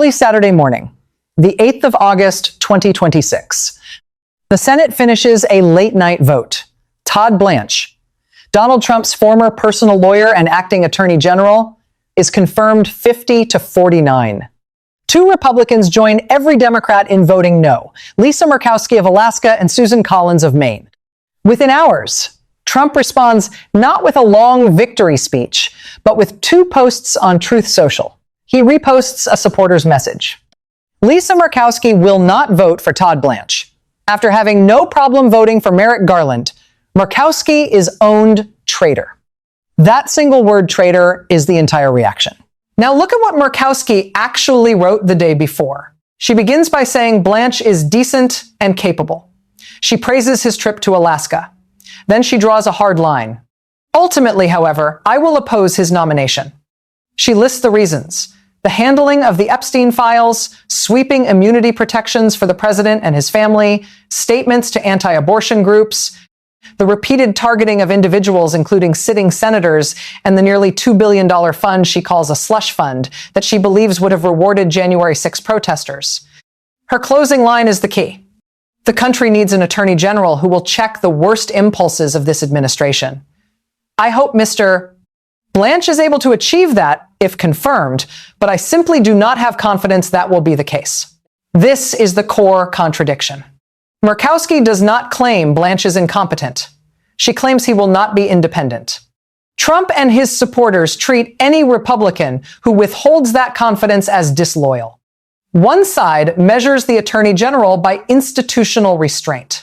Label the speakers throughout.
Speaker 1: early Saturday morning, the 8th of August, 2026. The Senate finishes a late-night vote. Todd Blanche, Donald Trump's former personal lawyer and acting attorney general, is confirmed 50-49. Two Republicans join every Democrat in voting no, Lisa Murkowski of Alaska and Susan Collins of Maine. Within hours, Trump responds not with a long victory speech, but with two posts on Truth Social. He reposts a supporter's message. Lisa Murkowski will not vote for Todd Blanche. After having no problem voting for Merrick Garland, Murkowski is owned traitor. That single word, traitor, is the entire reaction. Now look at what Murkowski actually wrote the day before. She begins by saying Blanche is decent and capable. She praises his trip to Alaska. Then she draws a hard line. Ultimately, however, I will oppose his nomination. She lists the reasons: the handling of the Epstein files, sweeping immunity protections for the president and his family, statements to anti-abortion groups, the repeated targeting of individuals, including sitting senators, and the nearly $2 billion fund she calls a slush fund that she believes would have rewarded January 6 protesters. Her closing line is the key. The country needs an attorney general who will check the worst impulses of this administration. I hope Mr. Blanche is able to achieve that if confirmed, but I simply do not have confidence that will be the case. This is the core contradiction. Murkowski does not claim Blanche is incompetent. She claims he will not be independent. Trump and his supporters treat any Republican who withholds that confidence as disloyal. One side measures the attorney general by institutional restraint.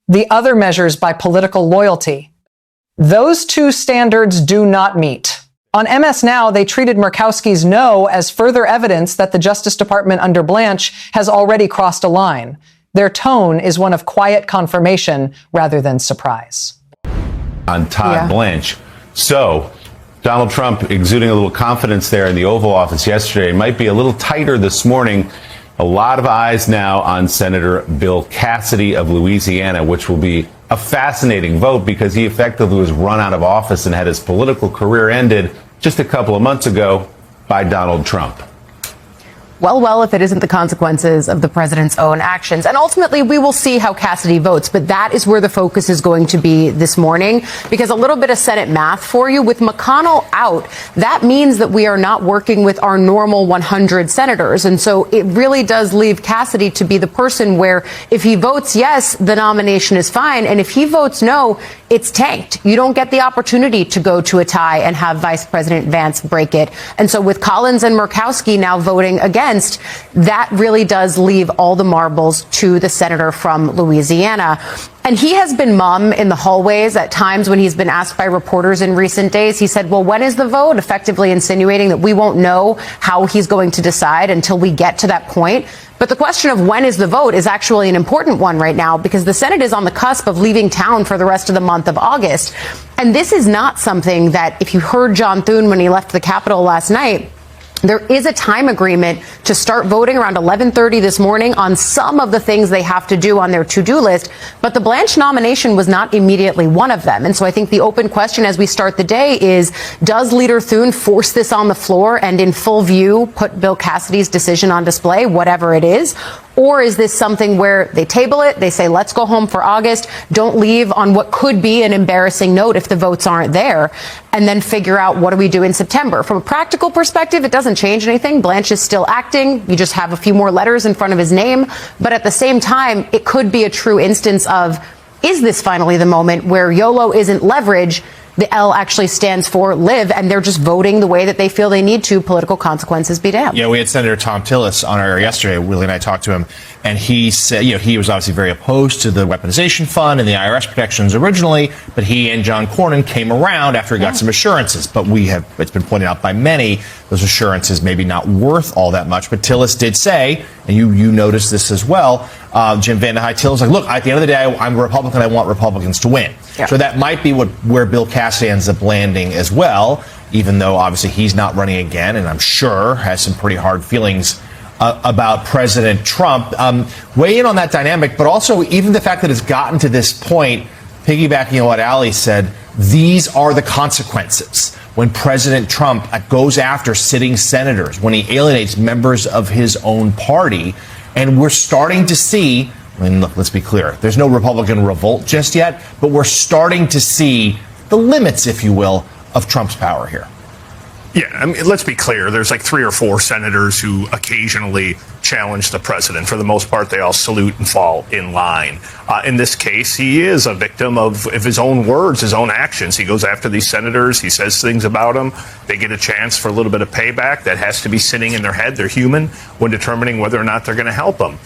Speaker 1: The other measures by political loyalty. Those two standards do not meet. On MS Now, they treated Murkowski's no as further evidence that the Justice Department under Blanche has already crossed a line. Their tone is one of quiet confirmation rather than surprise.
Speaker 2: On Todd Blanche. So, Donald Trump exuding a little confidence there in the Oval Office yesterday. Might be a little tighter this morning. A lot of eyes now on Senator Bill Cassidy of Louisiana, which will be a fascinating vote because he effectively was run out of office and had his political career ended just a couple of months ago by Donald Trump.
Speaker 3: Well, if it isn't the consequences of the president's own actions. And ultimately, we will see how Cassidy votes. But that is where the focus is going to be this morning, because a little bit of Senate math for you. With McConnell out, that means that we are not working with our normal 100 senators. And so it really does leave Cassidy to be the person where if he votes yes, the nomination is fine. And if he votes no, it's tanked. You don't get the opportunity to go to a tie and have Vice President Vance break it. And so with Collins and Murkowski now voting against, that really does leave all the marbles to the senator from Louisiana. And he has been mum in the hallways at times when he's been asked by reporters in recent days. He said, well, when is the vote? Effectively insinuating that we won't know how he's going to decide until we get to that point. But the question of when is the vote is actually an important one right now, because the Senate is on the cusp of leaving town for the rest of the month of August. And this is not something that, if you heard John Thune when he left the Capitol last night, there is a time agreement to start voting around 11:30 this morning on some of the things they have to do on their to-do list. But the Blanche nomination was not immediately one of them. And so I think the open question as we start the day is, does Leader Thune force this on the floor and in full view put Bill Cassidy's decision on display, whatever it is? Or is this something where they table it, they say, let's go home for August, don't leave on what could be an embarrassing note if the votes aren't there, and then figure out what do we do in September? From a practical perspective, it doesn't change anything. Blanche is still acting. You just have a few more letters in front of his name. But at the same time, it could be a true instance of, is this finally the moment where YOLO isn't leverage? The L actually stands for live, and they're just voting the way that they feel they need to. Political consequences be damned.
Speaker 4: Yeah, we had Senator Tom Tillis on our air yesterday. Willie and I talked to him, and he said, he was obviously very opposed to the weaponization fund and the IRS protections originally, but he and John Cornyn came around after he got some assurances. But it's been pointed out by many, those assurances maybe not worth all that much. But Tillis did say, and you noticed this as well, Jim Vandehei Tillis was like, look, at the end of the day, I'm a Republican. I want Republicans to win. Yeah. So that might be where Bill Cassidy ends up landing as well, even though obviously he's not running again, and I'm sure has some pretty hard feelings about President Trump. Weigh in on that dynamic, but also even the fact that it's gotten to this point, piggybacking on what Ali said, these are the consequences. when President Trump goes after sitting senators, when he alienates members of his own party. And we're starting to see, I mean, look, let's be clear, there's no Republican revolt just yet, but we're starting to see the limits, if you will, of Trump's power here.
Speaker 5: Yeah, I mean, let's be clear. There's like 3 or 4 senators who occasionally challenge the president. For the most part, they all salute and fall in line. In this case, he is a victim of his own words, his own actions. He goes after these senators. He says things about them. They get a chance for a little bit of payback. That has to be sitting in their head. They're human when determining whether or not they're going to help them.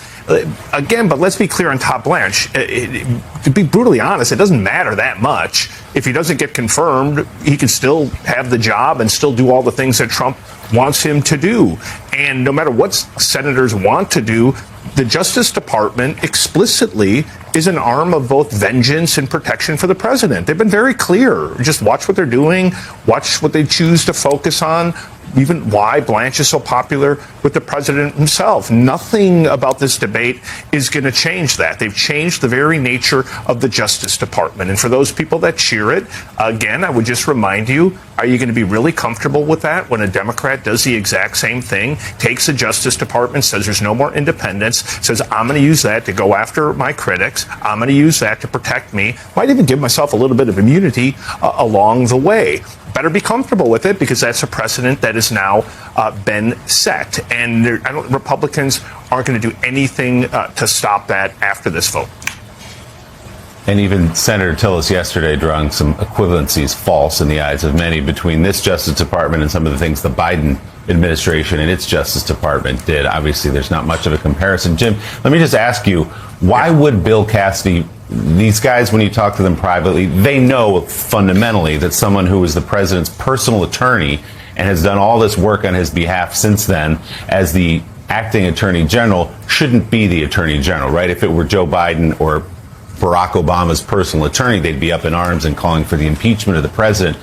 Speaker 5: Again, but let's be clear on Todd Blanche. To be brutally honest, it doesn't matter that much. If he doesn't get confirmed, he can still have the job and still do all the things that Trump wants him to do. And no matter what senators want to do, the Justice Department explicitly is an arm of both vengeance and protection for the president. They've been very clear. Just watch what they're doing, watch what they choose to focus on, even why Blanche is so popular with the president himself. Nothing about this debate is going to change that. They've changed the very nature of the Justice Department. And for those people that cheer it, again, I would just remind you, are you going to be really comfortable with that when a Democrat does the exact same thing, takes the Justice Department, says there's no more independence, says I'm going to use that to go after my critics, I'm going to use that to protect me, might even give myself a little bit of immunity along the way. Better be comfortable with it, because that's a precedent that has now been set. And Republicans aren't going to do anything to stop that after this vote.
Speaker 2: And even Senator Tillis yesterday drawing some equivalencies false in the eyes of many between this Justice Department and some of the things the Biden administration and its Justice Department did. Obviously, there's not much of a comparison. Jim, let me just ask you, why would Bill Cassidy, these guys, when you talk to them privately, they know fundamentally that someone who is the president's personal attorney and has done all this work on his behalf since then as the acting attorney general shouldn't be the attorney general, right? If it were Joe Biden or Barack Obama's personal attorney, they'd be up in arms and calling for the impeachment of the president.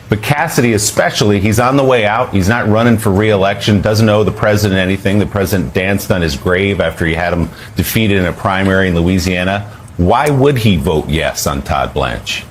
Speaker 2: But Cassidy especially, he's on the way out. He's not running for re-election, doesn't owe the president anything. The president danced on his grave after he had him defeated in a primary in Louisiana. Why would he vote yes on Todd Blanche?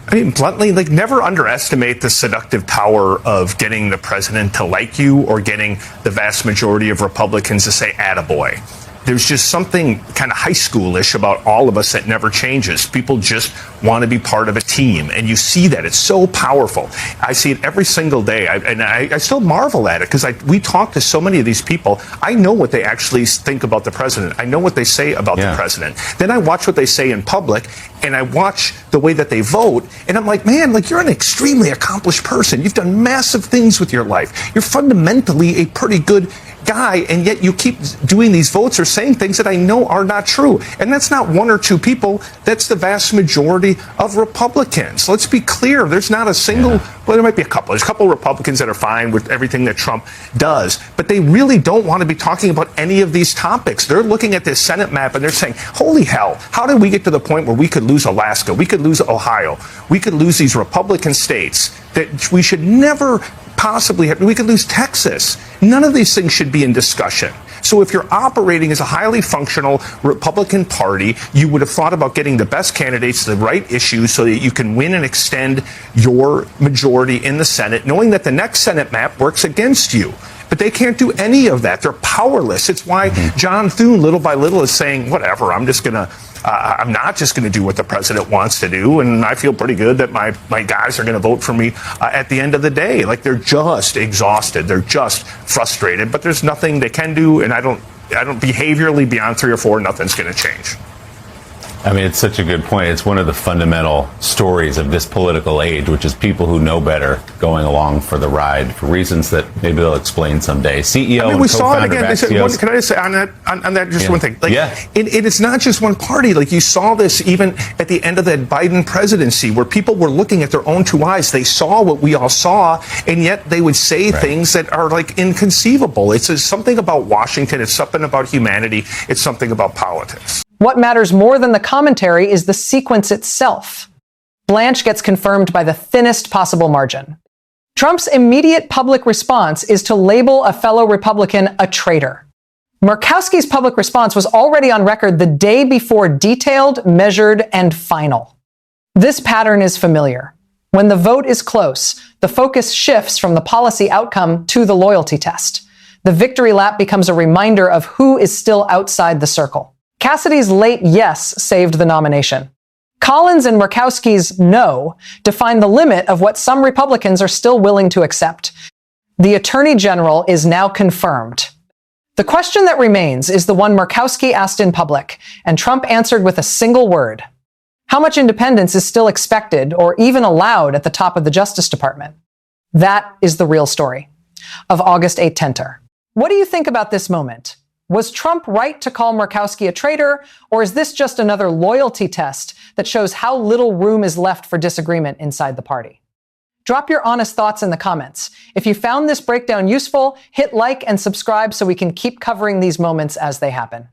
Speaker 5: I mean, bluntly, never underestimate the seductive power of getting the president to like you or getting the vast majority of Republicans to say attaboy. There's just something kind of high schoolish about all of us that never changes. People just want to be part of a team. And you see that. It's so powerful. I see it every single day. I still marvel at it, because we talk to so many of these people. I know what they actually think about the president. I know what they say about the president. Then I watch what they say in public, and I watch the way that they vote. And I'm like, man, you're an extremely accomplished person. You've done massive things with your life. You're fundamentally a pretty good guy, and yet you keep doing these votes or saying things that I know are not true. And that's not 1 or 2 people. That's the vast majority of Republicans. Let's be clear. There's not a single, well, there might be a couple. There's a couple of Republicans that are fine with everything that Trump does, but they really don't want to be talking about any of these topics. They're looking at this Senate map and they're saying, holy hell, how did we get to the point where we could lose Alaska? We could lose Ohio. We could lose these Republican states that we should never possibly have. We could lose Texas. None of these things should be in discussion. So if you're operating as a highly functional Republican Party, you would have thought about getting the best candidates to the right issues so that you can win and extend your majority in the Senate, knowing that the next Senate map works against you. But they can't do any of that. They're powerless. It's why John Thune, little by little, is saying, whatever, I'm not just going to do what the president wants to do. And I feel pretty good that my guys are going to vote for me at the end of the day. They're just exhausted. They're just frustrated. But there's nothing they can do. And I don't behaviorally beyond 3 or 4, nothing's going to change.
Speaker 2: I mean, it's such a good point. It's one of the fundamental stories of this political age, which is people who know better going along for the ride for reasons that maybe they'll explain someday. CEO and
Speaker 5: we saw it again.
Speaker 2: Can
Speaker 5: I just say on that just one thing? It's not just one party. You saw this even at the end of that Biden presidency, where people were looking at their own 2 eyes. They saw what we all saw, and yet they would say things that are inconceivable. It's something about Washington. It's something about humanity. It's something about politics.
Speaker 1: What matters more than the commentary is the sequence itself. Blanche gets confirmed by the thinnest possible margin. Trump's immediate public response is to label a fellow Republican a traitor. Murkowski's public response was already on record the day before detailed, measured, and final. This pattern is familiar. When the vote is close, the focus shifts from the policy outcome to the loyalty test. The victory lap becomes a reminder of who is still outside the circle. Cassidy's late yes saved the nomination. Collins and Murkowski's no define the limit of what some Republicans are still willing to accept. The Attorney General is now confirmed. The question that remains is the one Murkowski asked in public, and Trump answered with a single word. How much independence is still expected or even allowed at the top of the Justice Department? That is the real story of August 8 Tenter. What do you think about this moment? Was Trump right to call Murkowski a traitor, or is this just another loyalty test that shows how little room is left for disagreement inside the party? Drop your honest thoughts in the comments. If you found this breakdown useful, hit like and subscribe so we can keep covering these moments as they happen.